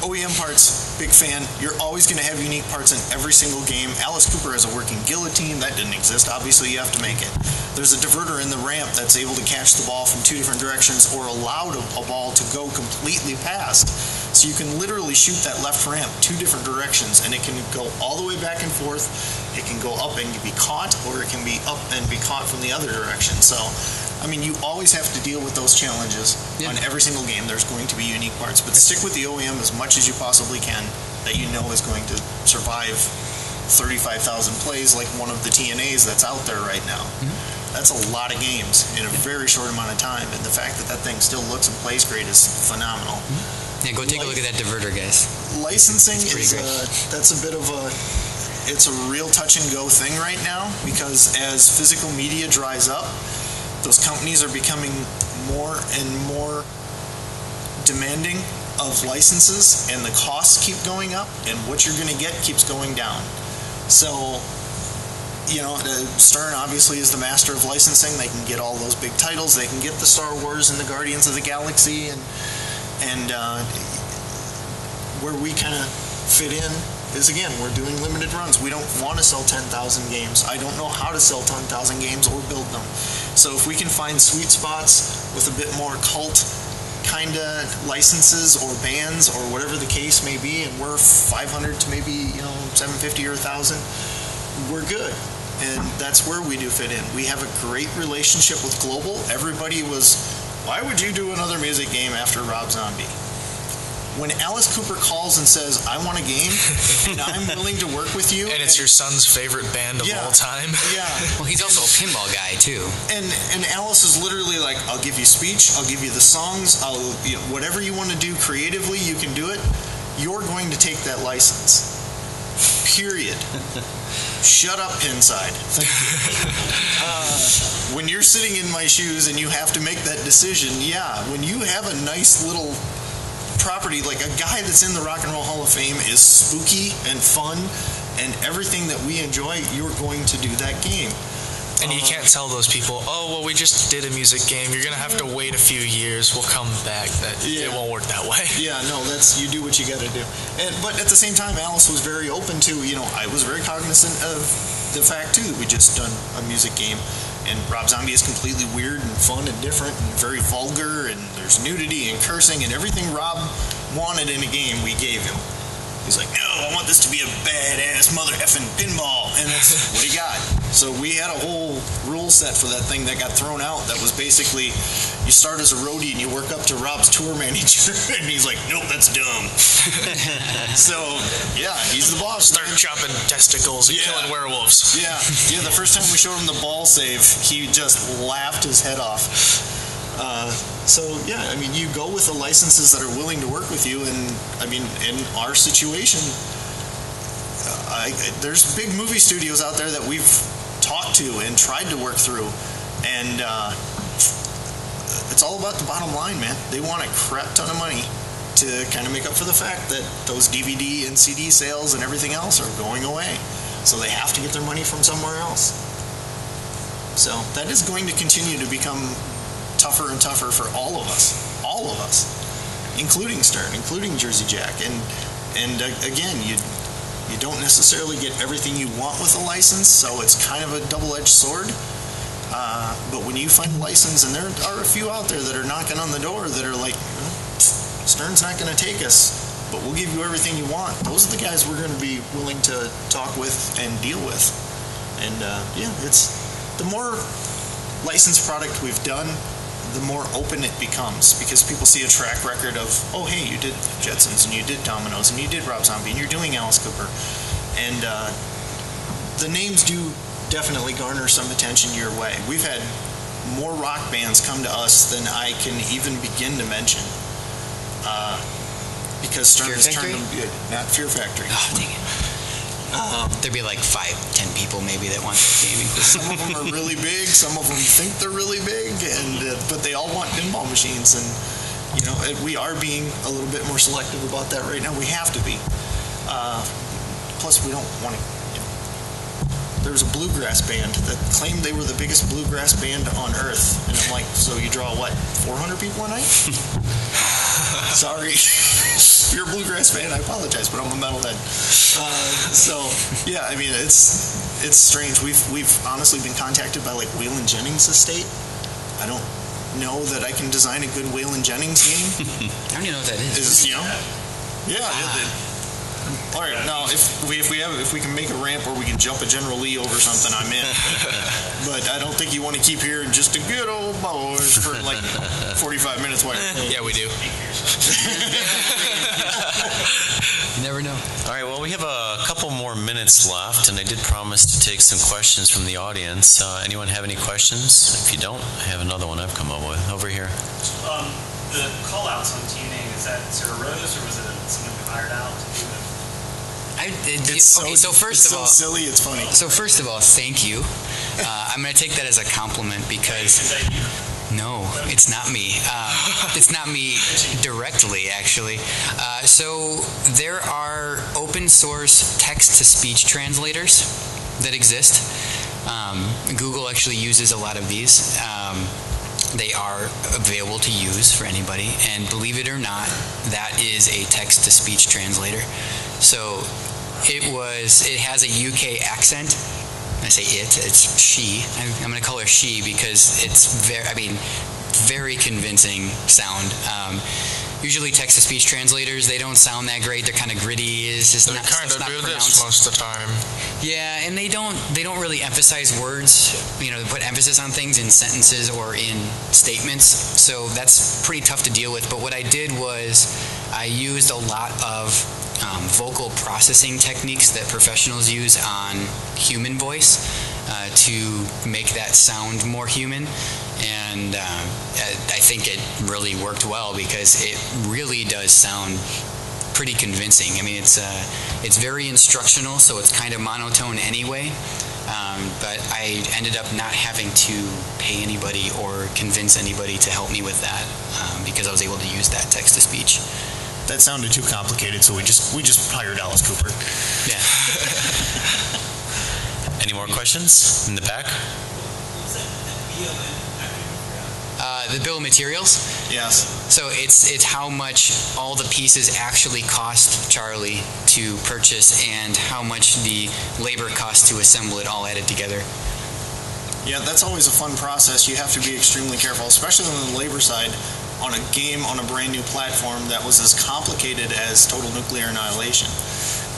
OEM parts, big fan. You're always going to have unique parts in every single game. Alice Cooper has a working guillotine. That didn't exist. Obviously, you have to make it. There's a diverter in the ramp that's able to catch the ball from two different directions or allow a ball to go completely past. So you can literally shoot that left ramp two different directions, and it can go all the way back and forth. It can go up and be caught, or it can be up and be caught from the other direction. So, I mean, you always have to deal with those challenges on every single game. There's going to be unique parts, but stick with the OEM as much as you possibly can that you know is going to survive 35,000 plays like one of the TNAs that's out there right now. That's a lot of games in a very short amount of time, and the fact that that thing still looks and plays great is phenomenal. Yeah, go take a look at that diverter, guys. Licensing is that's a bit of it's a real touch and go thing right now, because as physical media dries up, those companies are becoming more and more demanding of licenses, and the costs keep going up, and what you're going to get keeps going down. So, you know, Stern obviously is the master of licensing. They can get all those big titles. They can get the Star Wars and the Guardians of the Galaxy, and where we kind of fit in is, again, we're doing limited runs. We don't want to sell 10,000 games. I don't know how to sell 10,000 games or build them. So if we can find sweet spots with a bit more cult kind of licenses or bands or whatever the case may be, and we're 500 to maybe 750 or 1,000, we're good. And that's where we do fit in. We have a great relationship with Global. Everybody was, why would you do another music game after Rob Zombie? When Alice Cooper calls and says, I want a game, and I'm willing to work with you. And it's your son's favorite band of all time. Yeah. Well, he's also a pinball guy, too. And Alice is literally like, I'll give you speech, I'll give you the songs, whatever you want to do creatively, you can do it. You're going to take that license. Period. Shut up, Pinside. Thank you. When you're sitting in my shoes and you have to make that decision, when you have a nice little property, like a guy that's in the Rock and Roll Hall of Fame is spooky and fun and everything that we enjoy, you're going to do that game. And you can't tell those people, oh, well, we just did a music game. You're going to have to wait a few years. We'll come back. It won't work that way. Yeah, no, you do what you got to do. But at the same time, Alice was very open to, I was very cognizant of the fact, too, that we just done a music game. And Rob Zombie is completely weird and fun and different and very vulgar, and there's nudity and cursing, and everything Rob wanted in a game, we gave him. He's like, no, I want this to be a badass mother effing pinball. And that's what he got. So we had a whole rule set for that thing that got thrown out that was basically, you start as a roadie and you work up to Rob's tour manager. And he's like, nope, that's dumb. So, yeah, he's the boss. Start chopping testicles and killing werewolves. Yeah, the first time we showed him the ball save, he just laughed his head off. You go with the licenses that are willing to work with you, and in our situation, there's big movie studios out there that we've talked to and tried to work through, and it's all about the bottom line, man. They want a crap ton of money to kind of make up for the fact that those DVD and CD sales and everything else are going away, so they have to get their money from somewhere else. So that is going to continue to become tougher and tougher for all of us, including Stern, including Jersey Jack, and again, you don't necessarily get everything you want with a license, so it's kind of a double-edged sword. But when you find a license, and there are a few out there that are knocking on the door that are like, Stern's not going to take us, but we'll give you everything you want. Those are the guys we're going to be willing to talk with and deal with. And it's the more licensed product we've done, the more open it becomes, because people see a track record of, oh, hey, you did Jetsons, and you did Dominoes, and you did Rob Zombie, and you're doing Alice Cooper. And the names do definitely garner some attention your way. We've had more rock bands come to us than I can even begin to mention. Because Stern has turned them good. Not Fear Factory. Oh, dang it. There'd be like 5-10 people maybe that want gaming. Some of them are really big. Some of them think they're really big, but they all want pinball machines. And we are being a little bit more selective about that right now. We have to be. Plus, we don't want to. there was a bluegrass band that claimed they were the biggest bluegrass band on earth. And I'm like, so you draw what, 400 people a night? Sorry. If you're a bluegrass band, I apologize, but I'm a metalhead. So yeah, I mean, it's strange. We've honestly been contacted by like Waylon Jennings' estate. I don't know that I can design a good Waylon Jennings game. I don't even know what that is. All right, now if we can make a ramp where we can jump a General Lee over something, I'm in. But I don't think you want to keep hearing just a good old boys for like 45 minutes while you're playing. Yeah, we do. You never know. All right, well, we have a couple more minutes left, and I did promise to take some questions from the audience. Anyone have any questions? If you don't, I have another one I've come up with. Over here. The call-outs on tuning, is that Sarah Rose, or was it someone who hired out to do it? So first of all, silly, it's funny. So first of all, thank you. I'm going to take that as a compliment because Is that you? no, it's not me. It's not me directly, actually. So there are open source text-to-speech translators that exist. Google actually uses a lot of these. They are available to use for anybody, and believe it or not, that is a text-to-speech translator. So it has a UK accent. I say it's she. I'm going to call her she because it's very convincing sound. Usually text-to-speech translators, they don't sound that great. They're kind of gritty. It's just They not kind of not do pronounced. this most of the time. Yeah, and they don't really emphasize words. They put emphasis on things in sentences or in statements. So that's pretty tough to deal with. But what I did was I used a lot of vocal processing techniques that professionals use on human voice to make that sound more human. And I think it really worked well because it really does sound pretty convincing. I mean, it's very instructional, so it's kind of monotone anyway. But I ended up not having to pay anybody or convince anybody to help me with that because I was able to use that text-to-speech. That sounded too complicated, so we just hired Alice Cooper. Yeah. Any more questions in the back? The bill of materials. Yes. So it's how much all the pieces actually cost Charlie to purchase and how much the labor costs to assemble it all added together. Yeah, that's always a fun process. You have to be extremely careful, especially on the labor side, on a game on a brand new platform that was as complicated as Total Nuclear Annihilation.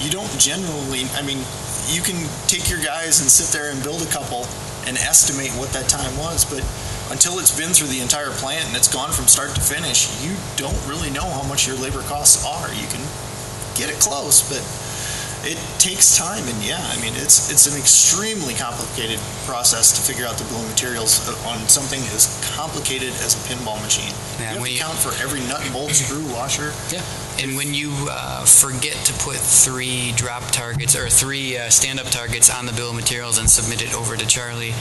You don't generally, you can take your guys and sit there and build a couple and estimate what that time was, but until it's been through the entire plant and it's gone from start to finish, you don't really know how much your labor costs are. You can get it close, but it takes time, and it's an extremely complicated process to figure out the bill of materials on something as complicated as a pinball machine. Yeah, you have to count for every nut, bolt, screw, washer. Yeah. And when you forget to put 3 drop targets or 3 stand-up targets on the bill of materials and submit it over to Charlie,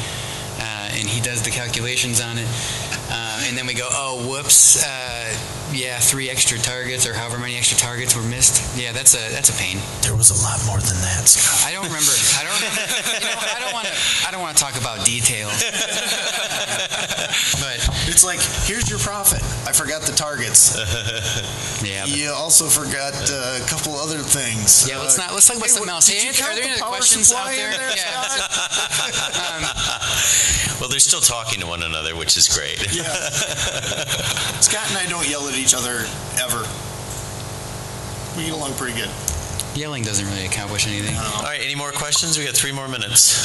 and he does the calculations on it, and then we go, oh, whoops, 3 extra targets or however many extra targets were missed. Yeah, that's a pain. There was a lot more than that, Scott. I don't remember. I don't want to talk about details. But it's like, here's your profit. I forgot the targets. Yeah. You also forgot a couple other things. Yeah, let's talk about something else. Hey, are there any other questions out there? Well, they're still talking to one another, which is great. Yeah. Scott and I don't yell at each other ever. We get along pretty good. Yelling doesn't really accomplish anything. All right, any more questions? We got 3 more minutes.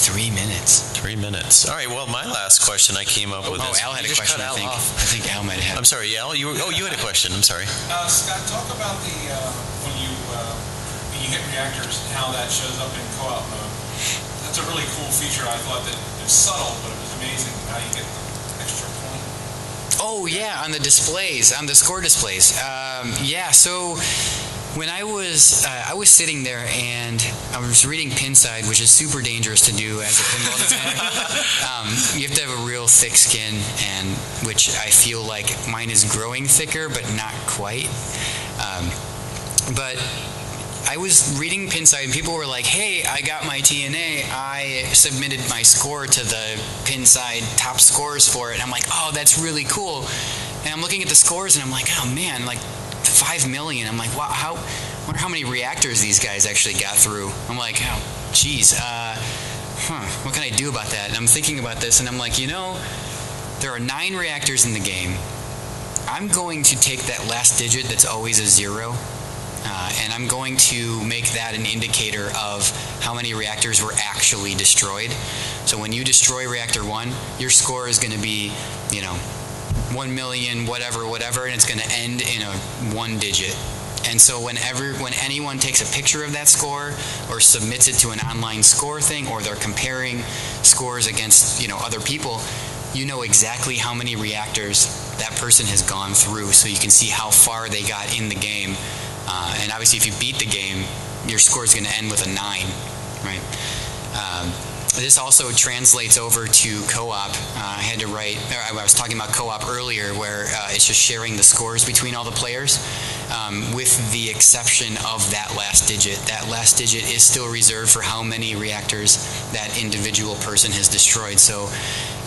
3 minutes. 3 minutes. All right, well, my last question I came up with is... Al had a question, I think. I think Al might have. I'm sorry, Al, you had a question. I'm sorry. Scott, talk about when you hit reactors and how that shows up in co-op mode. That's a really cool feature. I thought that it was subtle, but it was amazing how you get the extra point. Oh, yeah, on the displays, on the score displays. So when I was sitting there and I was reading Pinside, which is super dangerous to do as a pinball designer. You have to have a real thick skin, and which I feel like mine is growing thicker, but not quite. But I was reading Pinside, and people were like, hey, I got my TNA. I submitted my score to the Pinside top scores for it. And I'm like, oh, that's really cool. And I'm looking at the scores, and I'm like, oh, man, like 5 million. I'm like, wow, I wonder how many reactors these guys actually got through. I'm like, oh, geez, what can I do about that? And I'm thinking about this, and I'm like, there are 9 reactors in the game. I'm going to take that last digit that's always a 0, and I'm going to make that an indicator of how many reactors were actually destroyed. So when you destroy reactor 1, your score is going to be, 1 million, whatever, and it's going to end in a 1 digit. And so when anyone takes a picture of that score or submits it to an online score thing, or they're comparing scores against, other people, you know exactly how many reactors that person has gone through, so you can see how far they got in the game. And obviously, if you beat the game, your score is going to end with a 9, right? This also translates over to co-op. I was talking about co-op earlier, where it's just sharing the scores between all the players, with the exception of that last digit. That last digit is still reserved for how many reactors that individual person has destroyed. So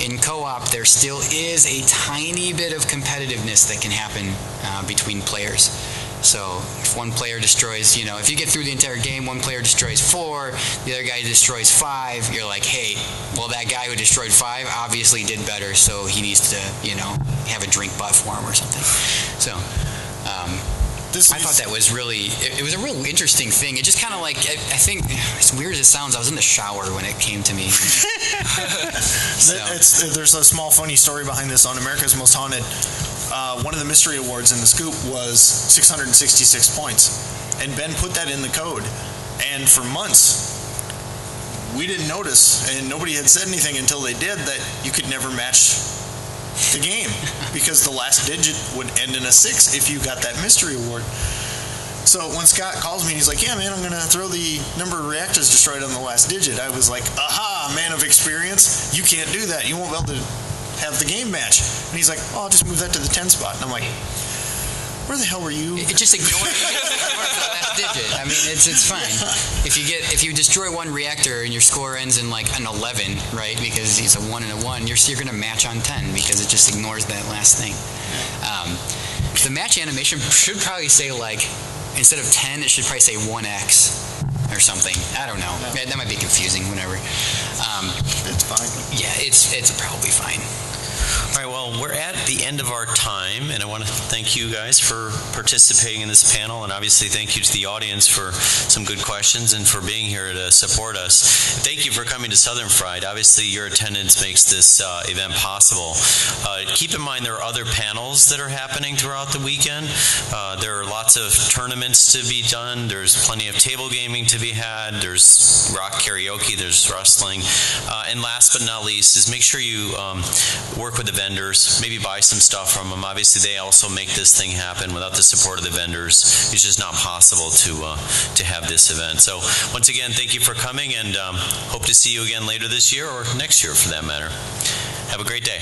in co-op, there still is a tiny bit of competitiveness that can happen between players. So if one player destroys, if you get through the entire game, one player destroys 4, the other guy destroys 5, you're like, hey, well, that guy who destroyed 5 obviously did better, so he needs to, have a drink bought for him or something. So I thought that was really, it was a real interesting thing. It just kind of like, I think, as weird as it sounds, I was in the shower when it came to me. There's a small funny story behind this. On America's Most Haunted, one of the mystery awards in the scoop was 666 points. And Ben put that in the code. And for months, we didn't notice, and nobody had said anything until they did, that you could never match the game because the last digit would end in a 6 if you got that mystery award. So when Scott calls me and he's like, yeah, man, I'm going to throw the number of reactors destroyed on the last digit, I was like, aha, man of experience, you can't do that. You won't be able to have the game match. And he's like, oh, I'll just move that to the 10 spot. And I'm like, where the hell were you? It just ignores the last digit. I mean, it's fine. If you destroy one reactor and your score ends in like an 11, right? Because it's a 1 and a 1, you're going to match on 10 because it just ignores that last thing. The match animation should probably say like, instead of 10, it should probably say 1x or something. I don't know. That might be confusing. Whatever. It's fine. Yeah, it's probably fine. All right, well, we're at the end of our time, and I want to thank you guys for participating in this panel, and obviously thank you to the audience for some good questions and for being here to support us. Thank you for coming to Southern Fried. Obviously, your attendance makes this event possible. Keep in mind there are other panels that are happening throughout the weekend. There are lots of tournaments to be done. There's plenty of table gaming to be had. There's rock karaoke. There's wrestling. And last but not least is make sure you work with the vendors, maybe buy some stuff from them. Obviously, they also make this thing happen. Without the support of the vendors, it's just not possible to have this event. So once again, thank you for coming, and hope to see you again later this year or next year for that matter. Have a great day.